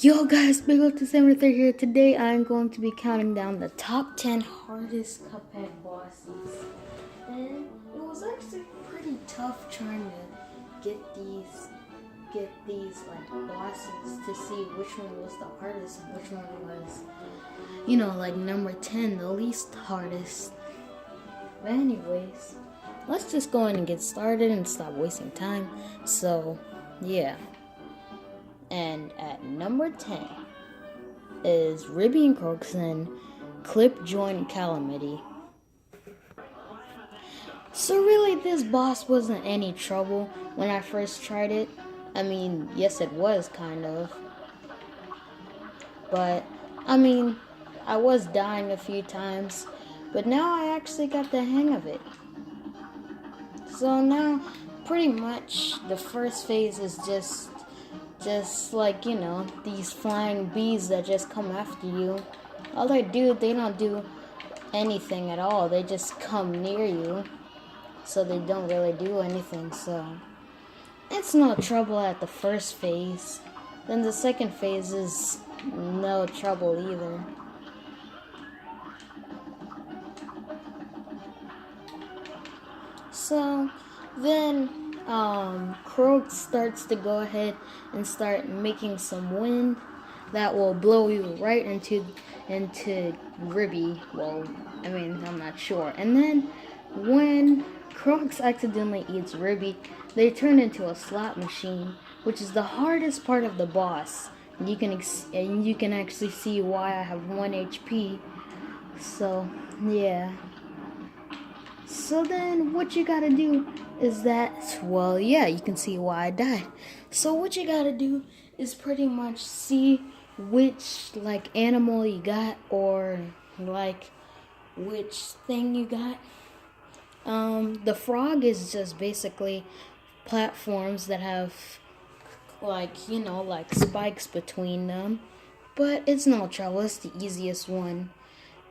Yo guys, Big Up to 73 here. Today I'm going to be counting down the top 10 hardest Cuphead bosses. And it was actually pretty tough trying to get these like bosses to see which one was the hardest and which one was, like number 10, the least hardest. But anyways, let's just go in and get started and stop wasting time. So, yeah. And at number 10 is Ribby and Croakson Clip Joint Calamity. So really, this boss wasn't any trouble when I first tried it. I mean, yes it was kind of. But, I was dying a few times. But now I actually got the hang of it. So now, pretty much, the first phase is just like, these flying bees that just come after you. All they don't do anything at all. They just come near you. So they don't really do anything. So it's no trouble at the first phase. Then the second phase is no trouble either. So then Croak starts to go ahead and start making some wind that will blow you right into Ribby. Well, I'm not sure. And then when Croaks accidentally eats Ribby, they turn into a slot machine, which is the hardest part of the boss. And you can actually see why I have 1 HP. So yeah. So then what you gotta do is that, well, yeah, you can see why I died. So what you gotta do is pretty much see which, like, animal you got, or, like, which thing you got. The frog is just basically platforms that have, like spikes between them. But it's no trouble, it's the easiest one.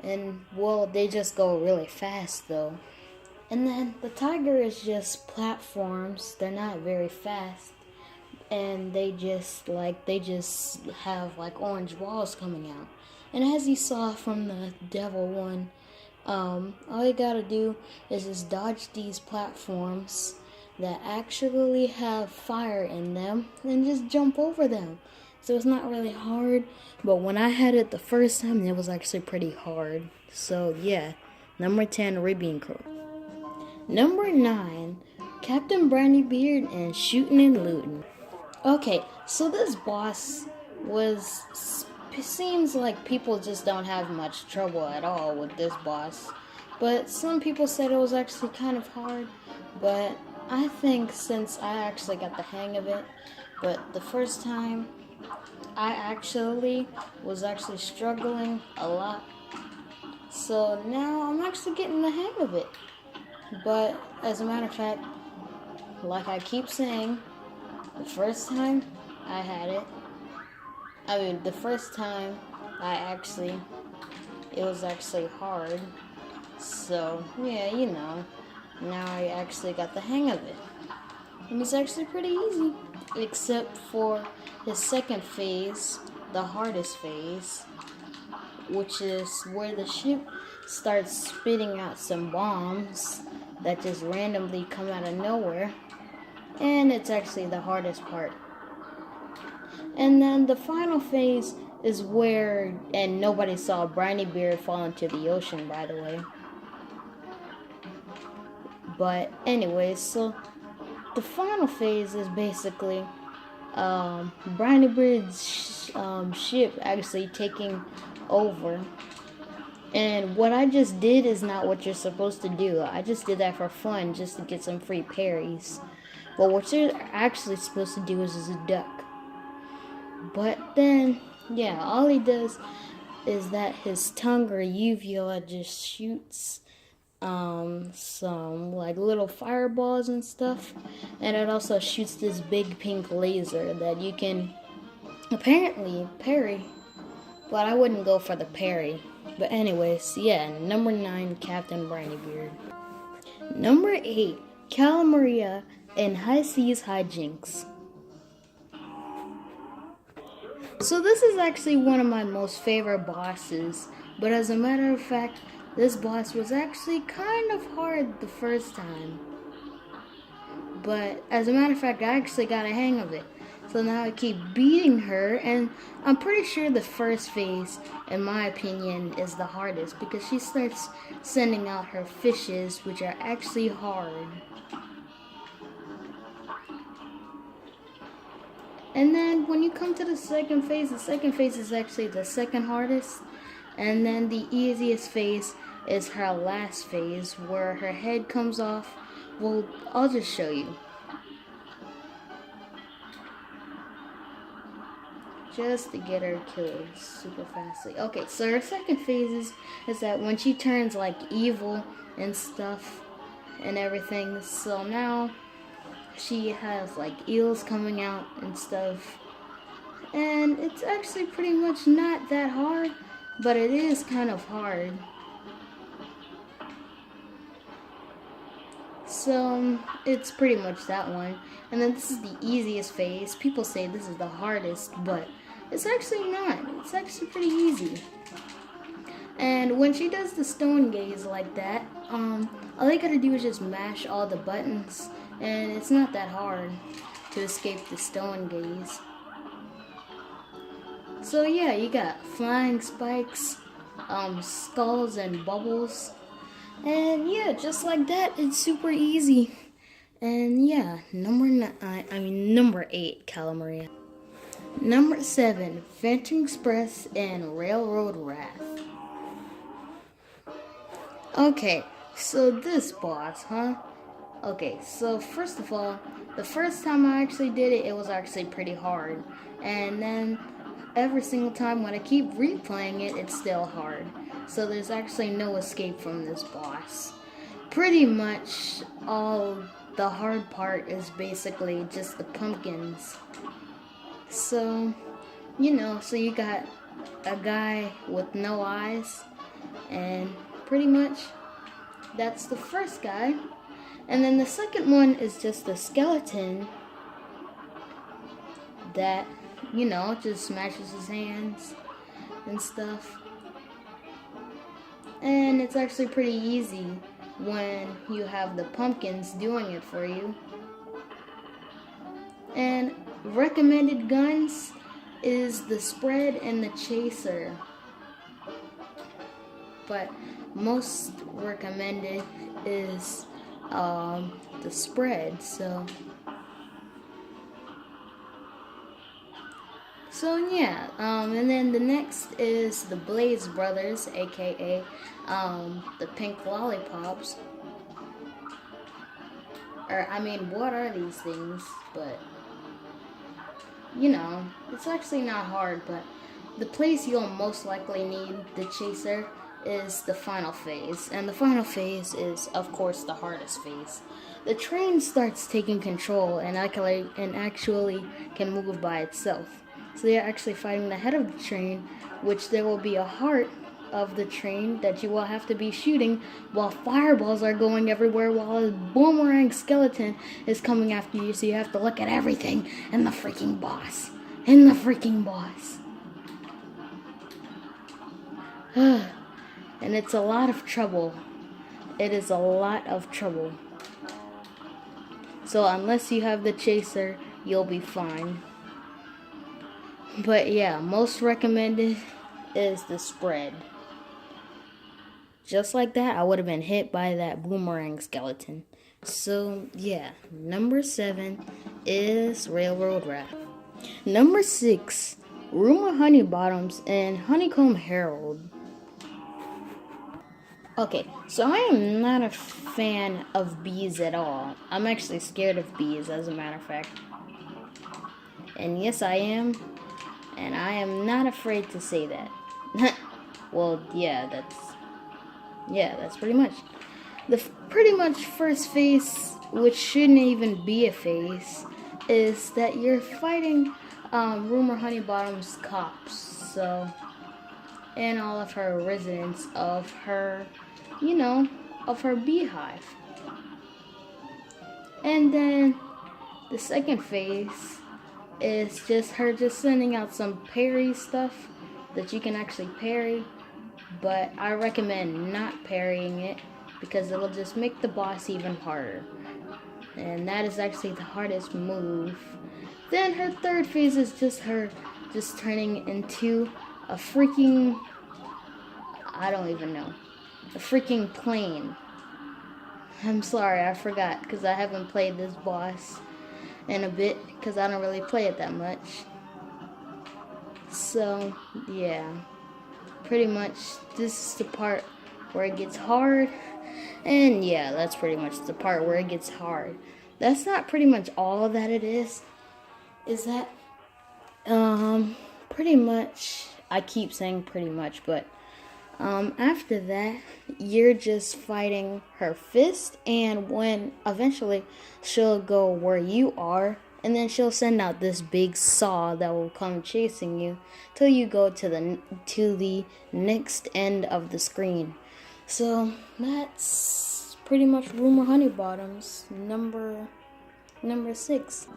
And, well, they just go really fast, though. And then the tiger is just platforms. They're not very fast. And they just have like orange balls coming out. And as you saw from the devil one, all you gotta do is just dodge these platforms that actually have fire in them and just jump over them. So it's not really hard, but when I had it the first time, it was actually pretty hard. So yeah, number 10, Ribby and Croak. Number 9, Captain Brandybeard and Shootin' and Lootin'. Okay, so this boss seems like people just don't have much trouble at all with this boss. But some people said it was actually kind of hard. But I think since I actually got the hang of it, but the first time I was actually struggling a lot. So now I'm actually getting the hang of it. But as a matter of fact, like I keep saying, the first time I had it, the first time it was actually hard. So, yeah, now I actually got the hang of it. And it's actually pretty easy, except for the second phase, the hardest phase, which is where the ship starts spitting out some bombs that just randomly come out of nowhere. And it's actually the hardest part. And then the final phase is where, and nobody saw Brandybeard fall into the ocean, by the way. But anyways, so the final phase is basically Brandybeard's ship actually taking over. And what I just did is not what you're supposed to do. I just did that for fun, just to get some free parries. But what you're actually supposed to do is a duck. But then, yeah, all he does is that his tongue or uvula just shoots some like little fireballs and stuff. And it also shoots this big pink laser that you can apparently parry. But I wouldn't go for the parry. But anyways, yeah, number 9, Captain Brandybeard. Number 8, Calamaria and High Seas Hijinks. So this is actually one of my most favorite bosses, but as a matter of fact, this boss was actually kind of hard the first time. But as a matter of fact, I actually got a hang of it. So now I keep beating her, and I'm pretty sure the first phase, in my opinion, is the hardest because she starts sending out her fishes, which are actually hard. And then when you come to the second phase is actually the second hardest. And then the easiest phase is her last phase, where her head comes off. Well, I'll just show you. Just to get her killed super fastly. Okay, so her second phase is that when she turns like evil and stuff and everything. So now she has like eels coming out and stuff. And it's actually pretty much not that hard, but it is kind of hard. So it's pretty much that one. And then this is the easiest phase. People say this is the hardest, but it's actually not. It's actually pretty easy. And when she does the stone gaze like that, all you gotta do is just mash all the buttons, and it's not that hard to escape the stone gaze. So yeah, you got flying spikes, skulls and bubbles, and yeah, just like that, it's super easy. And yeah, number 8, Calamaria. Number 7, Phantom Express and Railroad Wrath. Okay, so this boss, huh? Okay, so first of all, the first time I actually did it, it was actually pretty hard. And then every single time when I keep replaying it, it's still hard. So there's actually no escape from this boss. Pretty much all the hard part is basically just the pumpkins. So, so you got a guy with no eyes, and pretty much that's the first guy. And then the second one is just a skeleton that, just smashes his hands and stuff. And it's actually pretty easy when you have the pumpkins doing it for you. And recommended guns is the spread and the chaser. But most recommended is the spread. So yeah, and then the next is the Blaze Brothers, aka the pink lollipops. Or what are these things? But it's actually not hard. But the place you'll most likely need the chaser is the final phase, and the final phase is, of course, the hardest phase. The train starts taking control and actually can move by itself. So they're actually fighting the head of the train, which there will be a heart of the train that you will have to be shooting while fireballs are going everywhere while a boomerang skeleton is coming after you. So you have to look at everything and the freaking boss. And it's a lot of trouble. It is a lot of trouble. So unless you have the chaser, you'll be fine. But yeah, most recommended is the spread. Just like that, I would have been hit by that boomerang skeleton. So yeah, number 7 is Railroad Wrath. Number 6, Rumor Honeybottoms and Honeycomb Herald. Okay, so I am not a fan of bees at all. I'm actually scared of bees, as a matter of fact. And yes, I am. And I am not afraid to say that. Well, that's pretty much. The pretty much first phase, which shouldn't even be a phase, is that you're fighting Rumor Honeybottom's cops. So, and all of her residents of her, of her beehive. And then the second phase is just her just sending out some parry stuff that you can actually parry, but I recommend not parrying it because it'll just make the boss even harder. And that is actually the hardest move. Then her third phase is just her just turning into a freaking, I don't even know, a freaking plane. I'm sorry, I forgot because I haven't played this boss in a bit because I don't really play it that much. So, yeah. Pretty much this is the part where it gets hard. And yeah, that's pretty much the part where it gets hard. That's not pretty much all that it is. Is that pretty much, I keep saying pretty much, but after that, you're just fighting her fist, and when eventually she'll go where you are, and then she'll send out this big saw that will come chasing you till you go to the next end of the screen. So that's pretty much Rumor Honeybottoms number 6.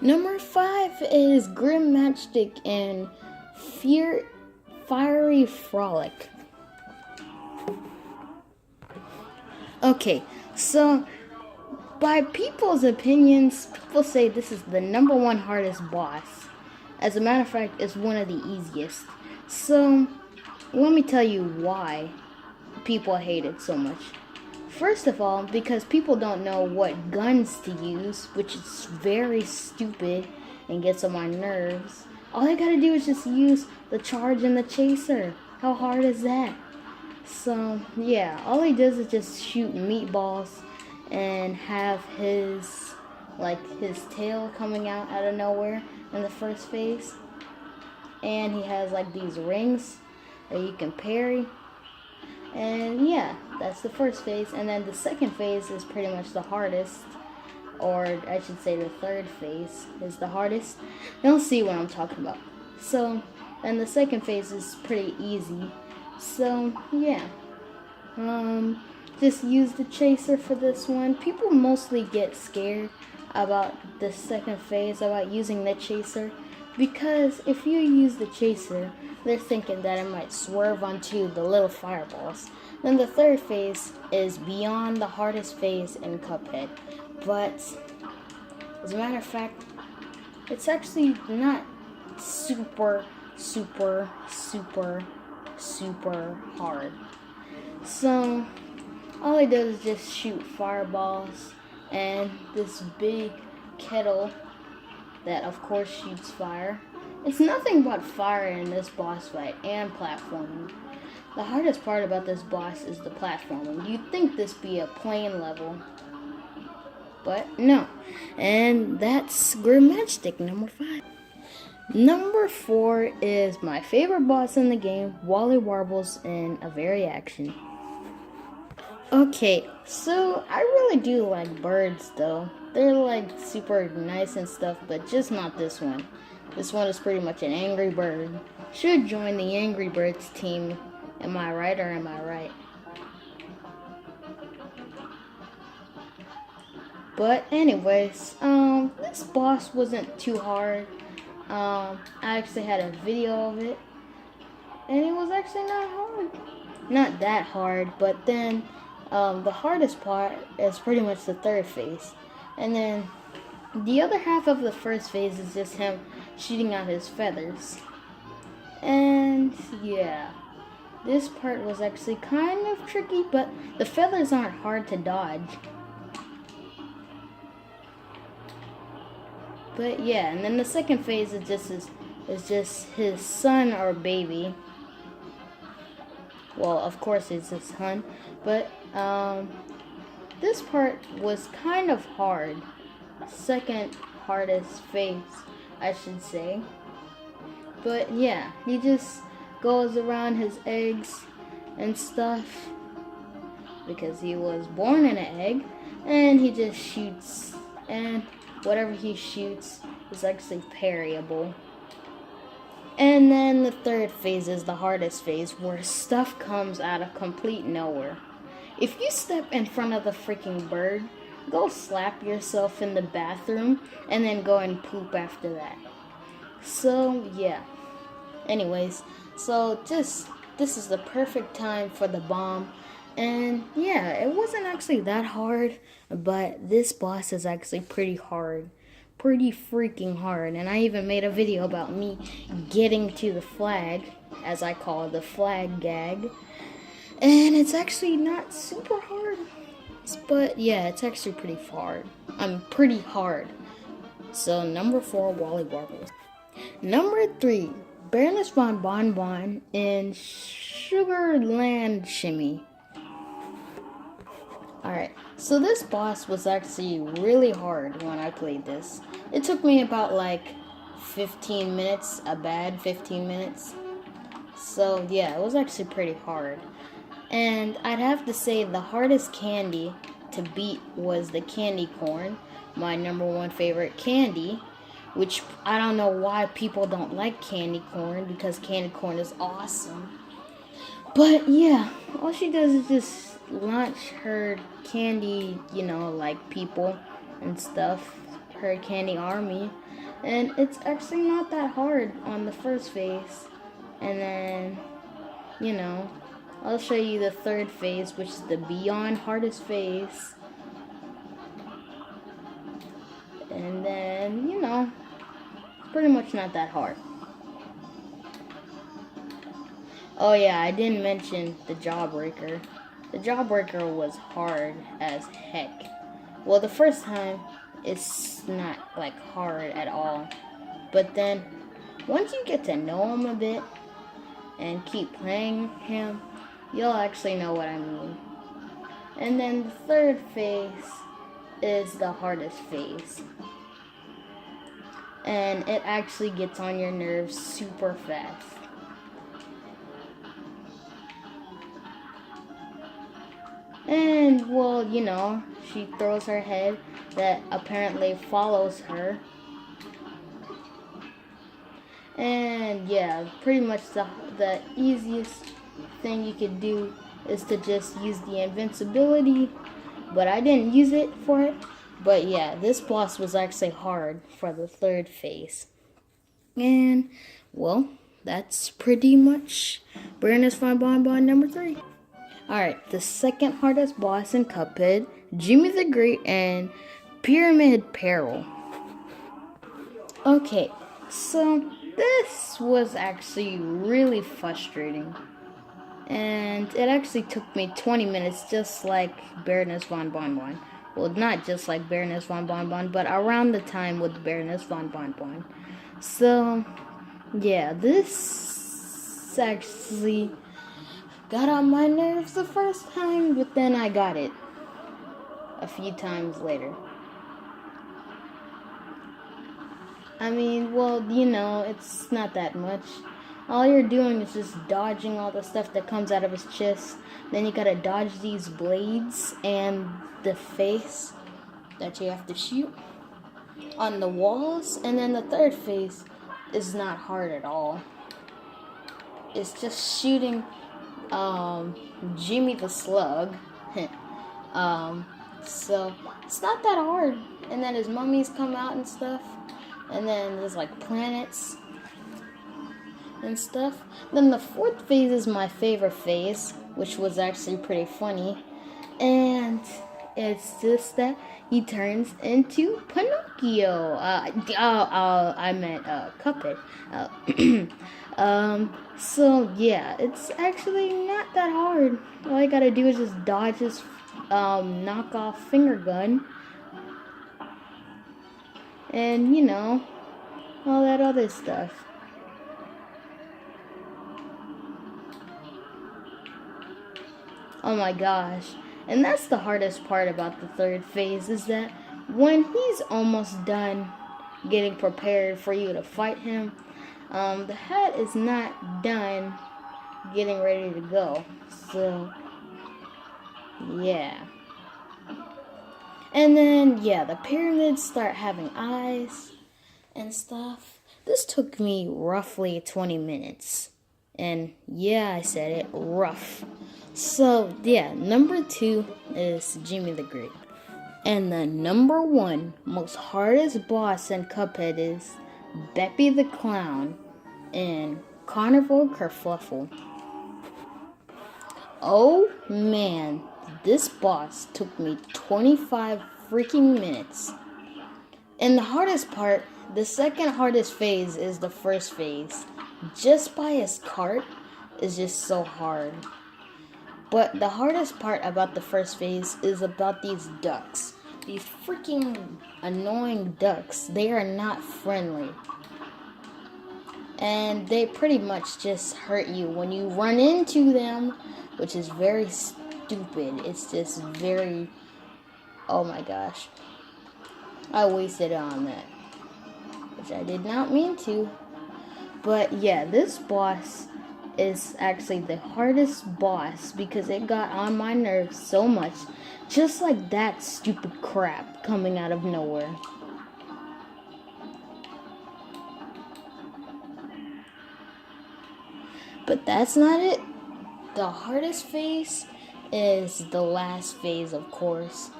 Number 5 is Grim Matchstick and Fiery Frolic. Okay, so by people's opinions, people say this is the number 1 hardest boss. As a matter of fact, it's one of the easiest. So let me tell you why people hate it so much. First of all, because people don't know what guns to use, which is very stupid and gets on my nerves. All I gotta do is just use the charge and the chaser. How hard is that? So, yeah, all he does is just shoot meatballs and have his tail coming out of nowhere in the first phase. And he has like these rings that you can parry. And yeah, that's the first phase. And then the second phase is pretty much the hardest. Or I should say the third phase is the hardest. You'll see what I'm talking about. So, and the second phase is pretty easy. So, yeah. Just use the chaser for this one. People mostly get scared about the second phase, about using the chaser. Because if you use the chaser, they're thinking that it might swerve onto the little fireballs. Then the third phase is beyond the hardest phase in Cuphead. But, as a matter of fact, it's actually not super hard. So, all he does is just shoot fireballs and this big kettle that of course shoots fire. It's nothing but fire in this boss fight and platforming. The hardest part about this boss is the platforming. You'd think this be a plain level, but no. And that's Grim Matchstick number 5. Number 4 is my favorite boss in the game, Wally Warbles in A Very Action. Okay, so I really do like birds though. They're like super nice and stuff, but just not this one. This one is pretty much an angry bird. Should join the Angry Birds team. Am I right or am I right? But anyways, this boss wasn't too hard. I actually had a video of it, and it was actually not hard. Not that hard, but then the hardest part is pretty much the third phase. And then the other half of the first phase is just him shooting out his feathers. And yeah, this part was actually kind of tricky, but the feathers aren't hard to dodge. But yeah, and then the second phase is just his son or baby. Well, of course it's his son, but this part was kind of hard. Second hardest phase, I should say. But yeah, he just goes around his eggs and stuff because he was born in an egg, and he just shoots, and whatever he shoots is actually parryable. And then the third phase is the hardest phase, where stuff comes out of complete nowhere. If you step in front of the freaking bird, go slap yourself in the bathroom and then go and poop after that. So yeah. Anyways, so this is the perfect time for the bomb. And yeah, it wasn't actually that hard, but this boss is actually pretty hard. Pretty freaking hard. And I even made a video about me getting to the flag, as I call it, the flag gag. And it's actually not super hard. But yeah, it's actually pretty hard. Pretty hard. So number 4, Wally Warbles. Number 3, Baroness von Bonbon in Sugarland Shimmy. Alright, so this boss was actually really hard when I played this. It took me about like 15 minutes, a bad 15 minutes. So yeah, it was actually pretty hard. And I'd have to say the hardest candy to beat was the candy corn, my number 1 favorite candy, which I don't know why people don't like candy corn, because candy corn is awesome. But yeah, all she does is just launch her candy, like people and stuff, her candy army. And it's actually not that hard on the first phase. And then, I'll show you the third phase, which is the beyond hardest phase. And then, pretty much not that hard. Oh yeah, I didn't mention the Jawbreaker. The Jawbreaker was hard as heck. Well, the first time, it's not like hard at all. But then, once you get to know him a bit and keep playing him, you'll actually know what I mean. And then the third phase is the hardest phase. And it actually gets on your nerves super fast. And, well, she throws her head that apparently follows her. And, yeah, pretty much the easiest thing you could do is to just use the invincibility. But I didn't use it for it. But, yeah, this boss was actually hard for the third phase. And, well, that's pretty much Baroness von Bonbon number 3. Alright, the second hardest boss in Cuphead, Jimmy the Great and Pyramid Peril. Okay, so this was actually really frustrating. And it actually took me 20 minutes, just like Baroness von Bonbon. Well, not just like Baroness von Bonbon, but around the time with Baroness von Bonbon. So, yeah, this actually got on my nerves the first time, but then I got it a few times later. I mean, well, it's not that much. All you're doing is just dodging all the stuff that comes out of his chest. Then you gotta dodge these blades and the face that you have to shoot on the walls. And then the third phase is not hard at all. It's just shooting Jimmy the Slug. So it's not that hard. And then his mummies come out and stuff. And then there's like planets and stuff. Then the fourth phase is my favorite phase, which was actually pretty funny. And it's just that he turns into Pinocchio. I meant Cuphead. So yeah, it's actually not that hard. All I gotta do is just dodge his knockoff finger gun. And all that other stuff. Oh my gosh. And that's the hardest part about the third phase, is that when he's almost done getting prepared for you to fight him, the hat is not done getting ready to go. So, yeah. And then, yeah, the pyramids start having eyes and stuff. This took me roughly 20 minutes. And yeah, I said it, rough. So, yeah, number 2 is Jimmy the Great. And the number one most hardest boss in Cuphead is Beppy the Clown in Carnival Kerfluffle. Oh man, this boss took me 25 freaking minutes. And the hardest part, the second hardest phase is the first phase. Just by his cart is just so hard. But the hardest part about the first phase is about these ducks. These freaking annoying ducks. They are not friendly. And they pretty much just hurt you when you run into them, which is very stupid. It's just very... Oh my gosh. I wasted it on that, which I did not mean to. But yeah, this boss is actually the hardest boss because it got on my nerves so much. Just like that stupid crap coming out of nowhere. But that's not it. The hardest phase is the last phase, of course.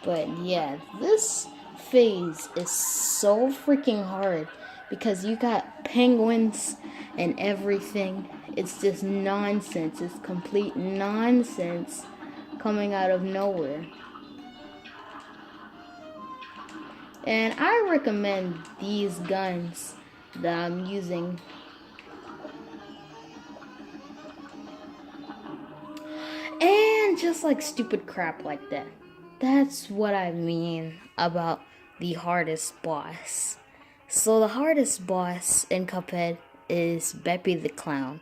But yeah, this phase is so freaking hard because you got penguins and everything. It's just nonsense. It's complete nonsense coming out of nowhere. And I recommend these guns that I'm using. And just like stupid crap like that. That's what I mean about the hardest boss. So the hardest boss in Cuphead is Beppy the Clown.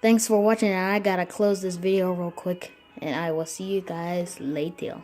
Thanks for watching, and I gotta close this video real quick, and I will see you guys later.